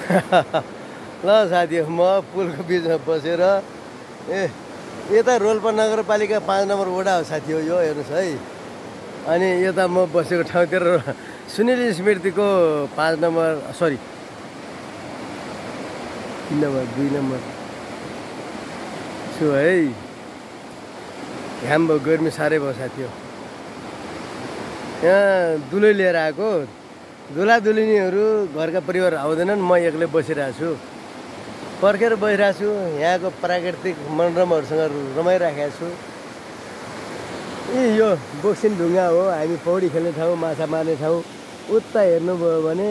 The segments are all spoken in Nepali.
ल साथी म पुलको बिचमा बसेर यता रोल्पा नगरपालिका 5 नम्बर वडा हो साथी हो यो हेर्नुहोस् है। अनि यता म बसेको ठाउँतिर सुनिल स्मृतिको 5 नम्बर सरी 3 नम्बर 2 नम्बर छु है। घाम भयो गर्मी साह्रै भयो साथी हो। यहाँ दुलै लिएर आएको दुला दुलिनीहरू घरका परिवार आउँदैनन्, म एक्लै बसिरहेको छु, पर्खेर बसिरहेको छु। यहाँको प्राकृतिक मनोरमहरूसँग रमाइराखेको छु। यो बोक्सिन ढुङ्गा हो, हामी पौडी खेल्ने ठाउँ, माछा मार्ने ठाउँ। उता हेर्नुभयो भने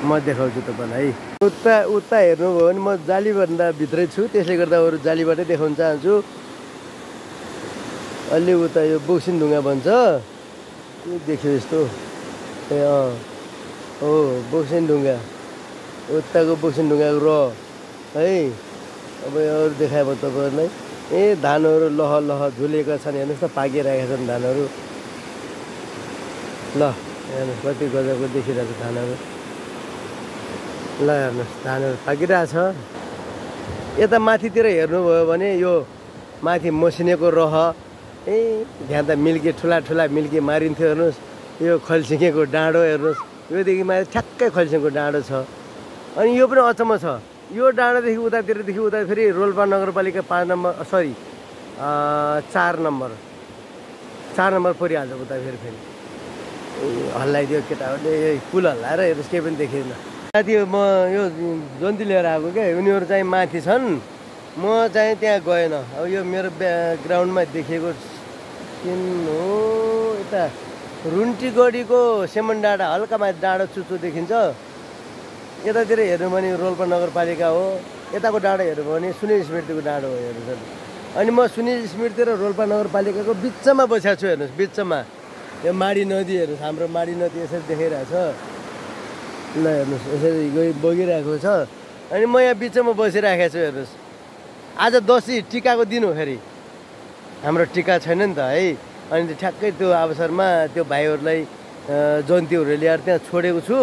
म देखाउँछु तपाईँलाई। उता हेर्नुभयो भने म जालीभन्दा भित्रै छु, त्यसले गर्दा अरू जालीबाटै देखाउन चाहन्छु। अलि उता यो बोक्सिन ढुङ्गा भन्छ, यो देख्यो यस्तो हो बोक्सिन ढुङ्गा। उताको बोक्सिन ढुङ्गाको है। अब अरू देखायो तपाईँहरूलाई धानहरू लह लह झुलेका छन्, हेर्नुहोस् त पाकिरहेका छन् धानहरू। ल हेर्नुहोस् कति गजबको देखिरहेको छ धानहरू। ल हेर्नुहोस् धानहरू पाकिरहेछ। यता माथितिर हेर्नुभयो भने यो माथि मसिनेको रह त्यहाँ त मिल्की ठुला मिल्की मारिन्थ्यो। हेर्नुहोस् यो खल्सिङेको डाँडो हेर्नुहोस्, योदेखि माथि ठ्याक्कै खल्सिङको डाँडो छ। अनि यो पनि अचम्म छ, यो डाँडादेखि उतातिरदेखि उता फेरि रोल्पा नगरपालिका 5 नम्बर सरी 4 नम्बर परिहाल्छ उता फेरि हल्लाइदियो केटाहरूले। पुल हल्लाएर हेर्नुहोस् केही पनि देखिँदैन साथी। म यो जन्ती लिएर आएको क्या, उनीहरू चाहिँ माथि छन्, म चाहिँ त्यहाँ गएन। अब यो मेरो ग्राउन्डमा देखिएको किन हो, यता रुन्टीगढीको सेमन डाँडा हल्का माथि डाँडो चुचो देखिन्छ। यतातिर हेर्नु भने रोल्पा नगरपालिका हो, यताको डाँडो हेर्नु भने सुनिल स्मृतिको डाँडो हो हेर्नुहोस्। अनि म सुनिल स्मृति र रोल्पा नगरपालिकाको बिचमा बसेको छु हेर्नुहोस्, बिचमा यो माडी नदी हेर्नुहोस्, हाम्रो माडी नदी यसरी देखाइरहेछ। ल हेर्नुहोस् यसरी बगिरहेको छ। अनि म यहाँ बिचमा बसिरहेको छु हेर्नुहोस्। आज दसैँ टिकाको दिन हो, फेरि हाम्रो टिका छैन नि त है। अनि ठ्याक्कै त्यो अवसरमा त्यो भाइहरूलाई जन्तीहरू ल्याएर त्यहाँ छोडेको छु।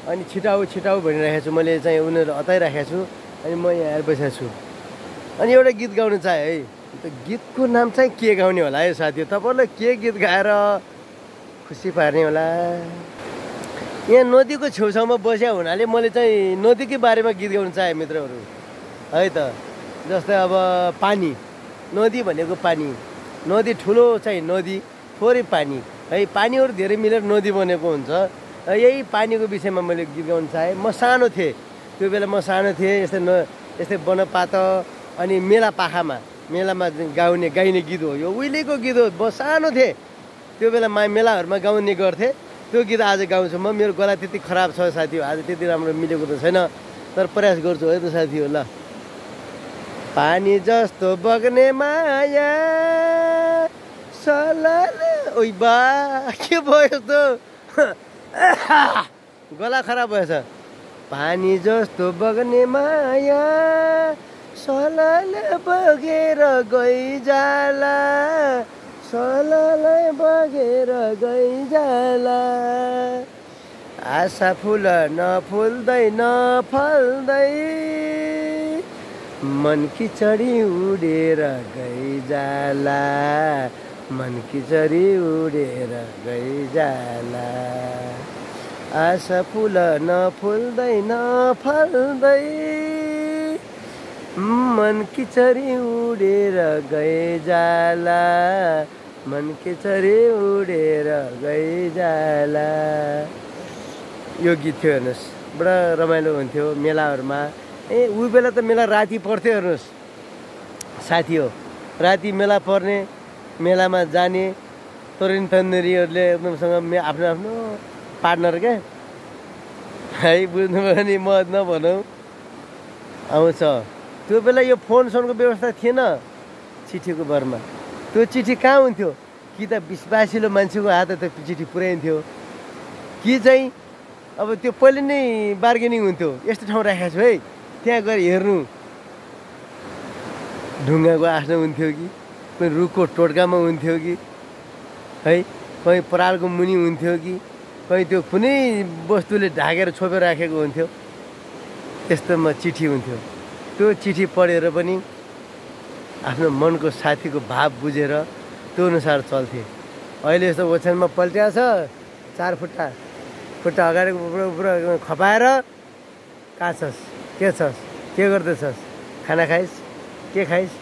अनि छिटाउ भनिरहेको छु, मैले चाहिँ उनीहरू हताइराखेको छु। अनि म यहाँ आएर बसेको छु। अनि एउटा गीत गाउनु चाहे है, त्यो गीतको नाम चाहिँ के गाउने होला है साथी? तपाईँहरूलाई के गीत गाएर खुसी पार्ने होला? यहाँ नदीको छेउछाउमा बस्या हुनाले मैले चाहिँ नदीकै बारेमा गीत गाउनु चाहे मित्रहरू है त। जस्तै अब पानी, नदी भनेको पानी, नदी ठुलो चाहिँ नदी, थोरै पानी है। पानीहरू धेरै मिलेर नदी बनेको हुन्छ। यही पानीको विषयमा मैले गीत गाउनु चाहेँ। म सानो थिएँ, त्यो बेला म सानो थिएँ, यस्तै वनपात अनि मेलामा गाइने गीत हो यो, उहिलेको गीत हो। म सानो थिएँ त्यो बेला मेलाहरूमा गाउने गर्थेँ त्यो गीत। आज गाउँछु म, मेरो गला त्यति खराब छ साथी हो, आज त्यति राम्रो मिलेको त छैन, तर प्रयास गर्छु है त साथी हो। ल पानी जस्तो बग्ने माया सलाले ओइ बा के भयो यस्तो गला खराब भएछ। पानी जस्तो बग्ने माया सलाले बगेर गइजाला, सलाले बगेर गइजाला। आशा फुल नफुल्दै नफल्दै मन किचडी उडेर गइजाला, मन किचडी उडेर गइजाला। आशा फुल नफुल्दै नफल्दै मन किचडी उडेर गइजाला, मन किचडी उडेर गइजाला। यो गीत थियो हेर्नुहोस्, बडा रमाइलो हुन्थ्यो मेलाहरूमा। उही बेला त मेला राति पर्थ्यो हेर्नुहोस् साथी हो। राति मेला पर्ने, मेलामा जाने तरुण तन्नेरीहरूले एकदमसँग आफ्नो आफ्नो पार्टनर क्या है, बुझ्नुभयो भने म नभनौँ आउँछ। त्यो बेला यो फोनसोनको व्यवस्था थिएन, चिठीको भरमा। त्यो चिठी कहाँ हुन्थ्यो कि त विश्वासिलो मान्छेको हात त चिठी पुर्याइन्थ्यो कि चाहिँ अब त्यो पहिले नै बार्गेनिङ हुन्थ्यो। यस्तो ठाउँ राखेको छु है, त्यहाँ गएर हेर्नु, ढुङ्गाको आफ्नो हुन्थ्यो कि कोही रुखको टोड्कामा हुन्थ्यो कि है, कहीँ परालको मुनि हुन्थ्यो कि कहीँ त्यो कुनै वस्तुले ढाकेर छोपेर राखेको हुन्थ्यो, त्यस्तोमा चिठी हुन्थ्यो। त्यो चिठी पढेर पनि आफ्नो मनको साथीको भाव बुझेर त्यो अनुसार चल्थे। अहिले यस्तो ओछ्यानमा पल्ट्या छ, 4 खुट्टा अगाडि पुरा खपाएर कहाँ छस्, के छस्, के गर्दैछस्, खाना खाइस्, के खाइस्,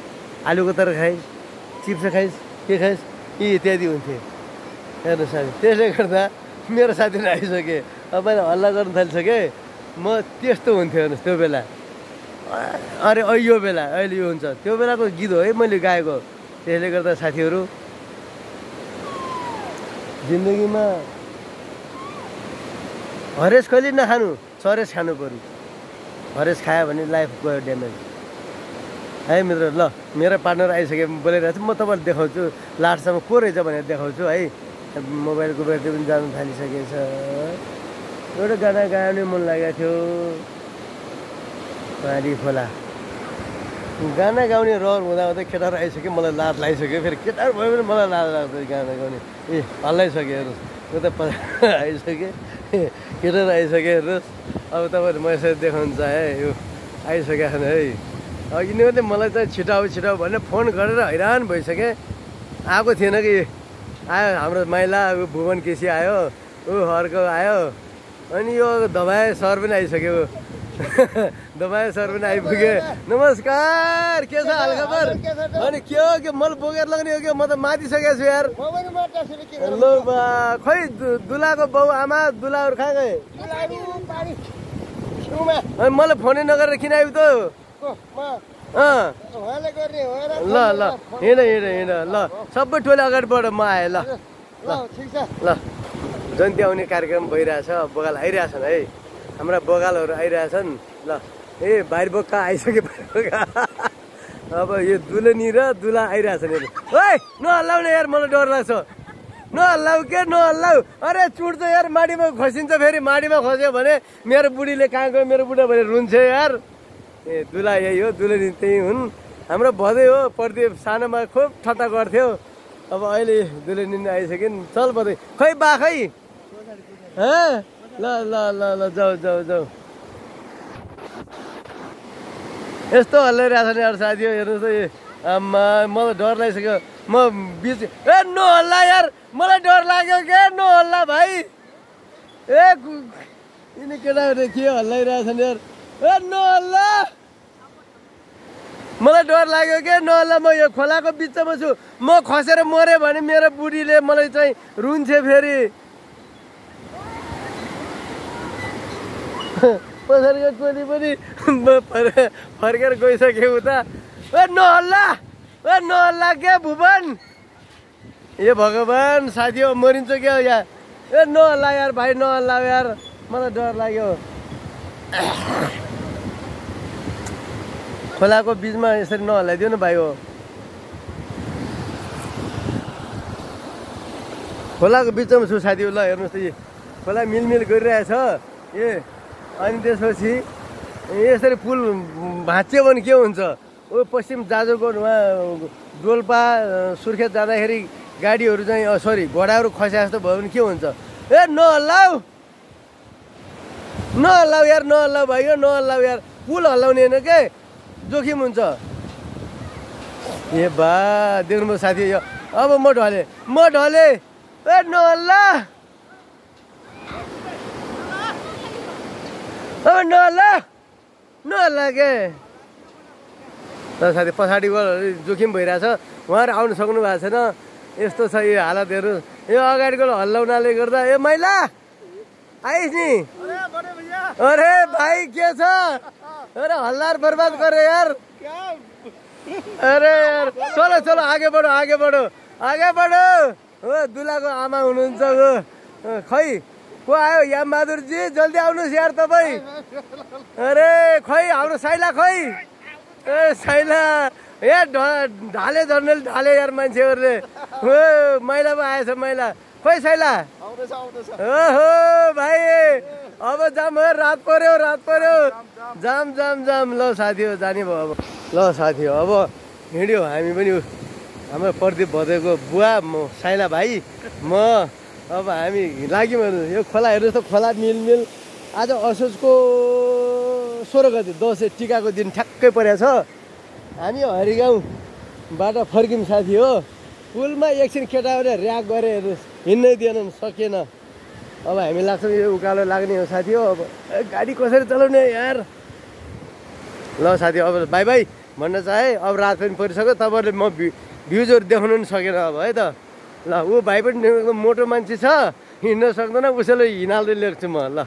आलुको तर खाइस्, चिप्स खाइस्, के खाइस्, यी इत्यादि हुन्थे। हेर्नु साथी, त्यसले गर्दा मेरो साथी आइसके, अब मैले हल्ला गर्नु थालिसकेँ। म त्यस्तो हुन्थ्यो हेर्नुहोस् त्यो बेला। अरे यो बेला अहिले यो हुन्छ, त्यो बेलाको गीत हो है मैले गाएको। त्यसले गर्दा साथीहरू जिन्दगीमा हरेस कहिले नखानु, चरेस खानु पऱ्यो। हरेस खायो भने लाइफ गयो ड्यामेज है मित्र। ल मेरो पार्टनर आइसके बोलिरहेको छु, म तपाईँलाई देखाउँछु लास्टसम्म को रहेछ भनेर देखाउँछु है। मोबाइलको ब्याट्री पनि जानु थालिसकेछ। एउटा गाना गाउने मन लागेको थियो, पारी खोला। गाना गाउने रहर हुँदा केटाहरू आइसक्यो, मलाई लाज लागिसक्यो। फेरि केटाहरू भयो भने मलाई लाज लाग्छ गाना गाउने। हल्लाइसक्यो हेर्नुहोस्, त्यो त आइसकेँ, केटाहरू आइसक्यो हेर्नुहोस्। अब तपाईँहरू म यसरी देखाउनु चाहेँ, यो आइसकेको छैन है। अब यिनीहरूले मलाई चाहिँ छिटाउ भनेर फोन गरेर हैरान भइसकेँ। आएको थिएन कि आयो हाम्रो माइला, भुवन केसी आयो, अर्को आयो, अनि यो दबाए सर पनि आइसक्यो। दबाए सर पनि आइपुगे। नमस्कार, के छ हालखबर? अनि के हो, के मलाई बोकेर लग्ने हो कि? म त मातिसकेको छु यार। ल बा, खै दुलाको बाउ आमा दुलाहरू कहाँ गए? अनि मलाई फोनै नगरेर किन आयो त? ल ल हिँड ल, सबै टोली अगाडिबाट म आएँ। ल ल जन्ती आउने कार्यक्रम भइरहेछ, बगाल आइरहेछन् है, हाम्रा बगालहरू आइरहेछन्। ल बाहिर बोक्का आइसक्यो, बाहिर बोक्का। अब यो दुलनी र दुला आइरहेछन्। ओइ नहल्लाउने यार, मलाई डर लाग्छ। नहल्लाउ के नहल्लाउ। अरे चुड्छ यार, माडीमा खसिन्छ। फेरि माडीमा खस्यो भने मेरो बुढीले कहाँ गयो, मेरो बुढा भनेर रुन्छ यार। दुला यही हो, दुलनी त्यही हुन्। हाम्रो भदै हो, प्रदीप सानोमा खुब ठट्टा गर्थ्यो। अब अहिले दुलनी आइसक्यो। चल बधै, खै बा खै। ल ल ल ल जाऊ। यस्तो हल्लाइरहेको छ नि यार साथी हो, हेर्नुहोस् त। आम्मा मलाई डर लागिसक्यो। म बिच नहल्ला यार, मलाई डर लाग्यो के? नहल्ला भाइ। यिनी केटाहरू के हल्लाइरहेछ नि यार। नहल्ला, मलाई डर लाग्यो के? नहल्ला। म यो खोलाको बिचमा छु, म खसेर मऱ्यो भने मेरो बुढीले मलाई चाहिँ रुन्छ फेरि। पछाडिको टोली पनि फर्केर गइसक्यो उता। नहल्ला के भुवन? ए भगवान् साथी हो, मरिन्छ क्या यहाँ। नहल्ला यार भाइ, नहल्ला यार, मलाई डर लाग्यो। खोलाको बिचमा यसरी नहल्लाइदियो न भाइ हो। खोलाको बिचमा छु साथी हो। ल हेर्नुहोस् त, खोला मिलमिल गरिरहेछ। अनि त्यसपछि यसरी पुल भाँच्यो भने के हुन्छ? पश्चिम जाजरकोट उहाँ डोल्पा सुर्खेत जाँदाखेरि गाडीहरू चाहिँ घोडाहरू खसे जस्तो भयो भने के हुन्छ? नहल्लाउ यार, नहल्लाउ भाइ हो, नहल्लाउ यार। पुल हल्लाउने होइन के, जोखिम हुन्छ। बा देख्नुभयो साथी, अब म ढलेँ। नहल्ला, नहल्ला के? त साथी पछाडिको जोखिम भइरहेछ, उहाँहरू आउनु सक्नु भएको छैन। यस्तो छ यो हालतहरू। यो अगाडिको हल्लाउनाले गर्दा। मैला आइस नि? अरे भाइ के छ? अरे हल्लार बर्बाद गरे यार। अरे यार चलो आगे बढो। हो दुलाको आमा हुनुहुन्छ हो। खै को आयो? याम बहादुरजी जल्दी आउनुहोस् यार तपाईँ। अरे खै हाम्रो साइला खै? साइला ढाले झर्नेले ढाले यार मान्छेहरूले। मैला पो आएछ, मैला खै साइला? ओहो भाइ, अब जाम हो, रात पर्यो। जाम। ल साथी हो, जाने भयो अब। ल साथी हो, अब हिँड्यो हामी पनि। हाम्रो प्रदीप भदैको बुवा, म साइला भाइ, म अब हामी लाग्यौँ हेर्नु यो खोला हेर्नुहोस् त खोला मिलमिल आज असोजको 16 गते दसैँ टिकाको दिन ठ्याक्कै परेको छ हामी हरिगाउँबाट फर्क्यौँ साथी हो पुलमा एकछिन केटाहरूले र्याक गरे हेर्नुहोस् हिँड्नै दिएनन् सकेन अब हामी लाग्छौँ यो उकालो लाग्ने हो साथी हो अब गाडी कसरी चलाउने यार ल साथी अब बाई बाई भन्न चाहे अब रात पनि परिसक्यो तपाईँहरूले म भ्युजहरू देखाउनु पनि सकेन अब है त ल ऊ भाइ पनि एकदम मोटो मान्छे छ हिँड्न सक्दैन उसैले हिँडाल्दै ल्याएको छु म ल